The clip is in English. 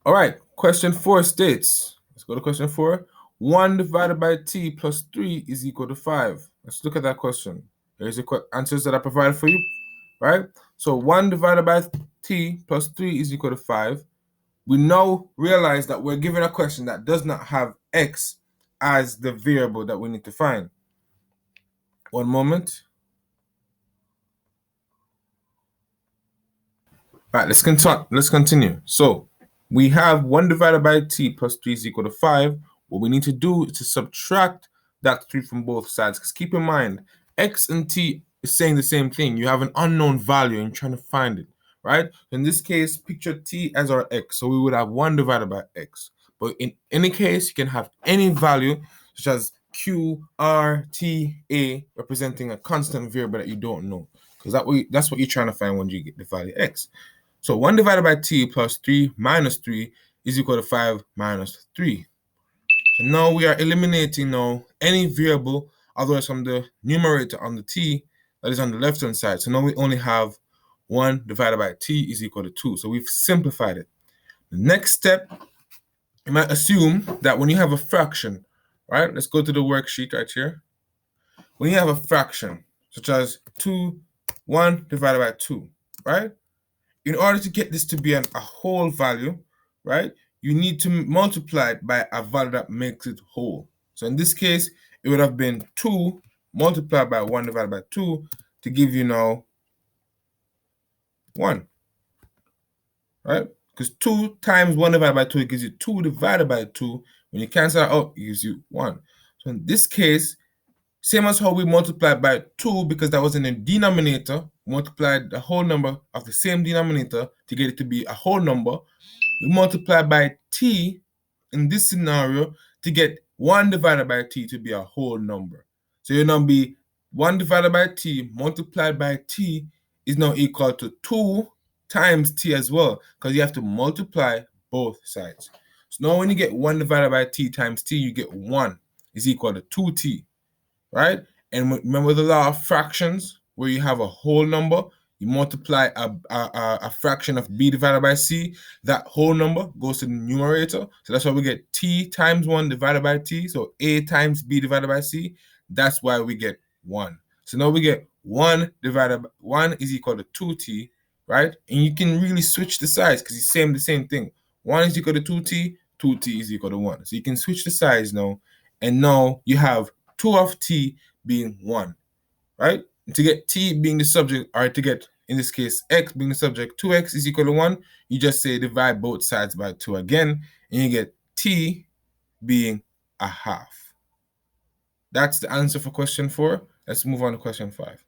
All right, question 4 states, let's go to question 4. 1 divided by t plus 3 is equal to 5. Let's look at that question. Here's the answers that I provided for you, right? So 1 divided by t plus 3 is equal to 5. We now realize that we're given a question that does not have x as the variable that we need to find. One moment. All right, let's continue. So we have 1 divided by t plus 3 is equal to 5. What we need to do is to subtract that 3 from both sides. Because keep in mind, x and t is saying the same thing. You have an unknown value and you're trying to find it, right? In this case, picture t as our x. So we would have 1 divided by x. But in any case, you can have any value, such as q, r, t, a, representing a constant variable that you don't know. Because that's what you're trying to find when you get the value x. So 1 divided by t plus 3 minus 3 is equal to 5 minus 3. So now we are eliminating now any variable otherwise from the numerator on the t that is on the left-hand side. So now we only have 1 divided by t is equal to 2. So we've simplified it. The next step, you might assume that when you have a fraction, right? Let's go to the worksheet right here. When you have a fraction, such as 1 divided by 2, right? In order to get this to be a whole value, right, you need to multiply it by a value that makes it whole. So in this case, it would have been 2 multiplied by 1 divided by 2 to give you now 1, right? Because 2 times 1 divided by 2, it gives you 2 divided by 2. When you cancel it out, it gives you 1. So in this case, same as how we multiplied by 2, because that was in the denominator, multiplied the whole number of the same denominator to get it to be a whole number. We multiply by t in this scenario to get 1 divided by t to be a whole number. So your number be 1 divided by t multiplied by t is now equal to 2 times t as well, because you have to multiply both sides. So now when you get 1 divided by t times t, you get 1 is equal to 2t. Right? And remember the law of fractions, where you have a whole number, you multiply a fraction of b divided by c, that whole number goes to the numerator. So that's why we get t times 1 divided by t. So a times b divided by c. That's why we get 1. So now we get 1 divided by 1 is equal to 2t, right? And you can really switch the sides because it's the same thing. 1 is equal to 2t, 2t is equal to 1. So you can switch the sides now, and now you have 2 of t being 1, right? And to get t being the subject, or to get, in this case, x being the subject, 2x is equal to 1, you just say divide both sides by 2 again, and you get t being a half. That's the answer for question 4. Let's move on to question 5.